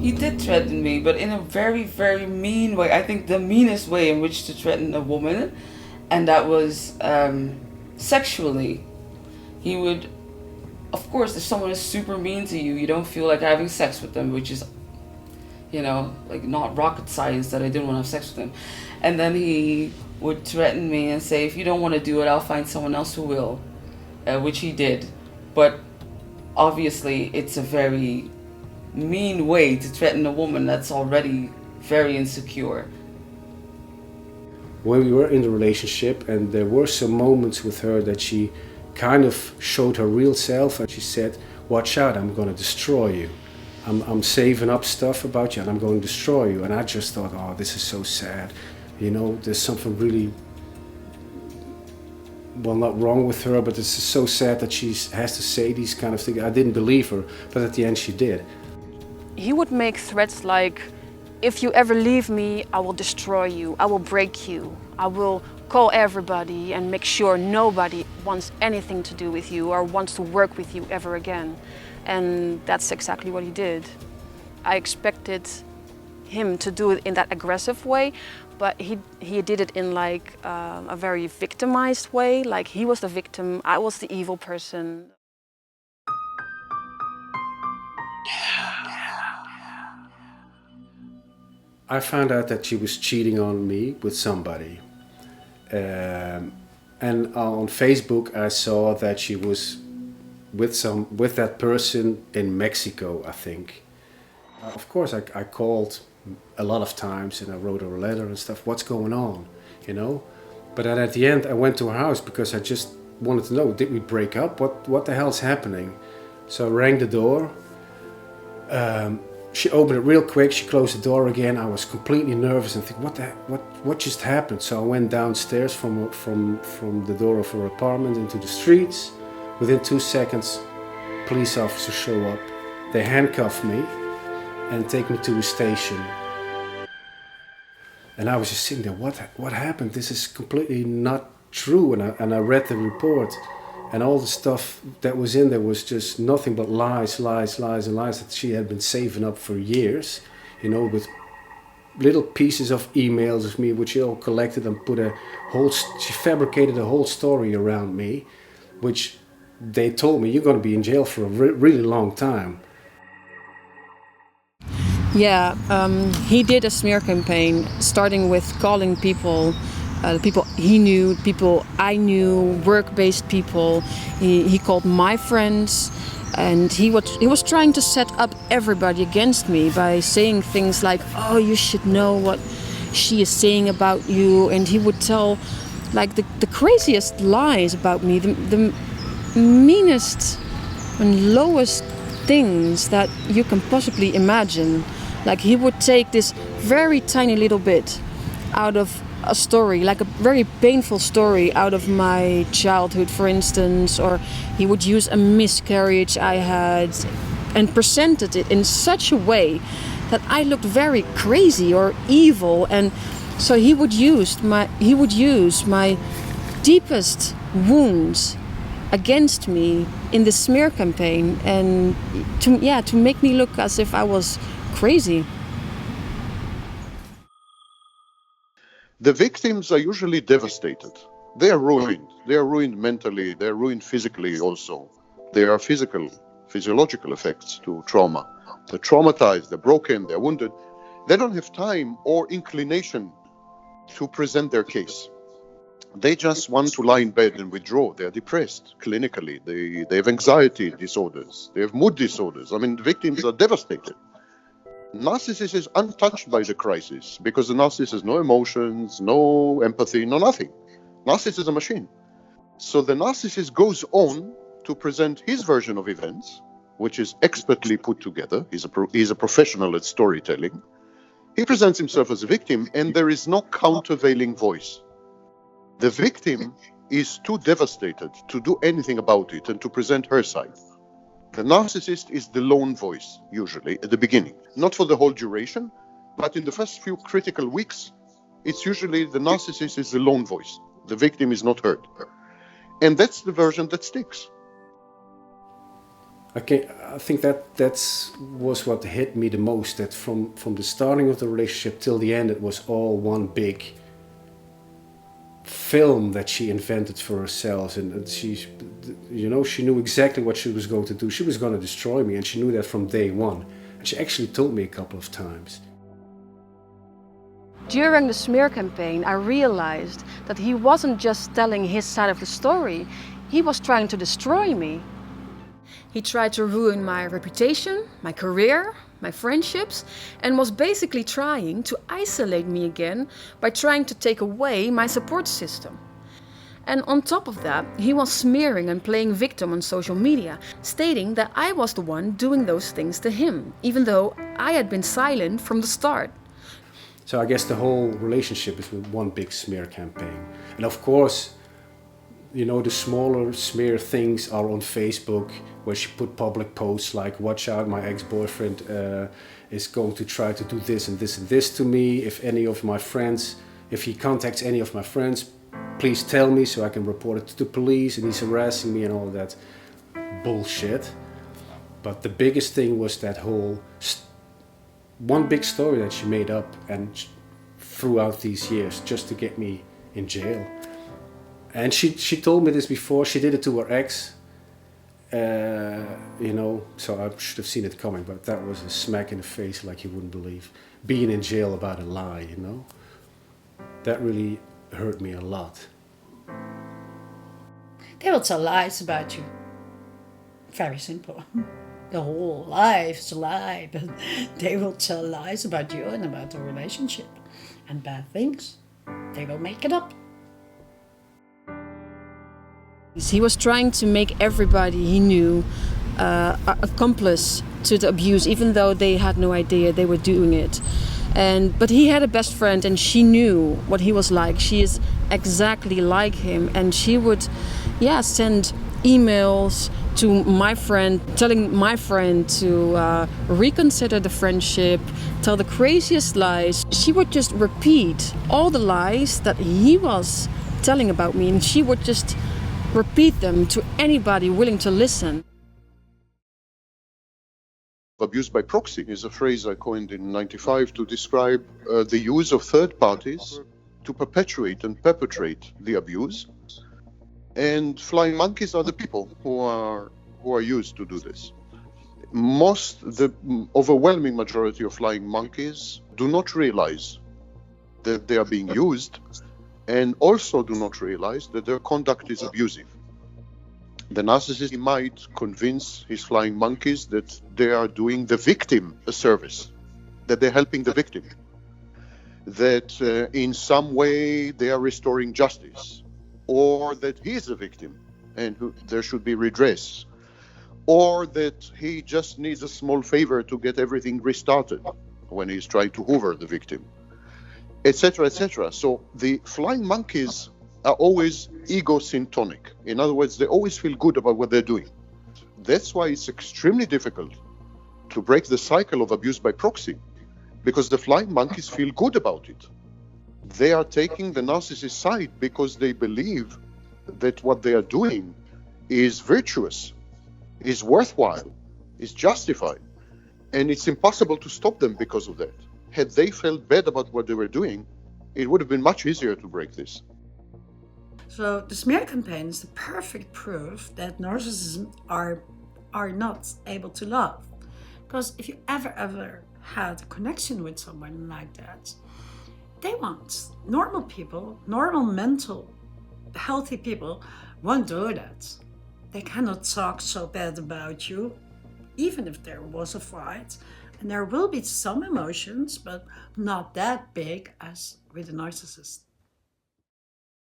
He did threaten me, but in a very, very mean way. I think the meanest way in which to threaten a woman, and that was sexually. He would, of course, if someone is super mean to you, you don't feel like having sex with them, which is, like not rocket science that I didn't want to have sex with him. And then he would threaten me and say, if you don't want to do it, I'll find someone else who will, which he did. But obviously, it's a very mean way to threaten a woman that's already very insecure. When we were in the relationship, and there were some moments with her that she kind of showed her real self, and she said, watch out, I'm going to destroy you. I'm saving up stuff about you and I'm going to destroy you. And I just thought, oh, this is so sad. There's something really, well, not wrong with her, but it's just so sad that she has to say these kind of things. I didn't believe her, but at the end she did. He would make threats like, if you ever leave me, I will destroy you, I will break you, I will call everybody and make sure nobody wants anything to do with you or wants to work with you ever again. And that's exactly what he did. I expected him to do it in that aggressive way, but he did it in like a very victimized way, like he was the victim, I was the evil person. I found out that she was cheating on me with somebody. And on Facebook I saw that she was with that person in Mexico, I think. Of course I called a lot of times and I wrote her a letter and stuff, what's going on, But then at the end I went to her house because I just wanted to know, did we break up? What the hell's happening? So I rang the door. She opened it real quick, she closed the door again. I was completely nervous and think, what just happened? So I went downstairs from the door of her apartment into the streets. Within 2 seconds, police officers show up. They handcuff me and take me to a station. And I was just sitting there, what happened? This is completely not true. And I read the report. And all the stuff that was in there was just nothing but lies, lies, lies, and lies that she had been saving up for years, with little pieces of emails of me, which she all collected and she fabricated a whole story around me, which they told me, you're going to be in jail for a really long time. Yeah, he did a smear campaign, starting with calling people, people he knew, people I knew, work-based people. He called my friends, and he was trying to set up everybody against me by saying things like, "Oh, you should know what she is saying about you," and he would tell like the craziest lies about me, the meanest and lowest things that you can possibly imagine. Like he would take this very tiny little bit out of a story, like a very painful story out of my childhood, for instance, or he would use a miscarriage I had and presented it in such a way that I looked very crazy or evil. And so he would use my deepest wounds against me in the smear campaign, and to make me look as if I was crazy. The victims are usually devastated. They are ruined. They are ruined mentally. They are ruined physically also. There are physiological effects to trauma. They're traumatized, they're broken, they're wounded. They don't have time or inclination to present their case. They just want to lie in bed and withdraw. They're depressed clinically. They have anxiety disorders. They have mood disorders. I mean, the victims are devastated. Narcissist is untouched by the crisis because the narcissist has no emotions, no empathy, no nothing. Narcissist is a machine. So the narcissist goes on to present his version of events, which is expertly put together. He's a professional at storytelling. He presents himself as a victim, and there is no countervailing voice. The victim is too devastated to do anything about it and to present her side. The narcissist is the lone voice, usually, at the beginning. Not for the whole duration, but in the first few critical weeks, it's usually the narcissist is the lone voice. The victim is not heard. And that's the version that sticks. I think that was what hit me the most. That from the starting of the relationship till the end, it was all one big film that she invented for herself, and she knew exactly what she was going to do. She was going to destroy me, and she knew that from day one. And she actually told me a couple of times. During the smear campaign, I realized that he wasn't just telling his side of the story, he was trying to destroy me. He tried to ruin my reputation, my career, my friendships, and was basically trying to isolate me again by trying to take away my support system. And on top of that, he was smearing and playing victim on social media, stating that I was the one doing those things to him, even though I had been silent from the start. So I guess the whole relationship is one big smear campaign. And of course, the smaller smear things are on Facebook, where she put public posts like, watch out, my ex-boyfriend is going to try to do this and this and this to me. If he contacts any of my friends, please tell me so I can report it to the police, and he's harassing me and all that bullshit. But the biggest thing was that whole one big story that she made up and throughout these years just to get me in jail. And she told me this before. She did it to her ex, so I should have seen it coming, but that was a smack in the face like you wouldn't believe. Being in jail about a lie, that really hurt me a lot. They will tell lies about you. Very simple. The whole life is a lie, but they will tell lies about you and about the relationship. And bad things, they will make it up. He was trying to make everybody he knew accomplice to the abuse, even though they had no idea they were doing it. But he had a best friend, and she knew what he was like. She is exactly like him, and she would, send emails to my friend, telling my friend to reconsider the friendship, tell the craziest lies. She would just repeat all the lies that he was telling about me, and she would just repeat them to anybody willing to listen. Abuse by proxy is a phrase I coined in '95 to describe the use of third parties to perpetuate and perpetrate the abuse. And flying monkeys are the people who are used to do this. The overwhelming majority of flying monkeys do not realize that they are being used, and also do not realize that their conduct is abusive. The narcissist might convince his flying monkeys that they are doing the victim a service, that they're helping the victim, that in some way they are restoring justice, or that he is a victim and there should be redress, or that he just needs a small favor to get everything restarted when he's trying to hoover the victim, etc., etc. So the flying monkeys are always egocentric. In other words, they always feel good about what they're doing. That's why it's extremely difficult to break the cycle of abuse by proxy, because the flying monkeys feel good about it. They are taking the narcissist side because they believe that what they are doing is virtuous, is worthwhile, is justified, and it's impossible to stop them because of that. Had they felt bad about what they were doing, it would have been much easier to break this. So the smear campaign is the perfect proof that narcissists are not able to love. Because if you ever had a connection with someone like that, they won't. Normal people, normal mental, healthy people won't do that. They cannot talk so bad about you, even if there was a fight. And there will be some emotions, but not that big as with a narcissist.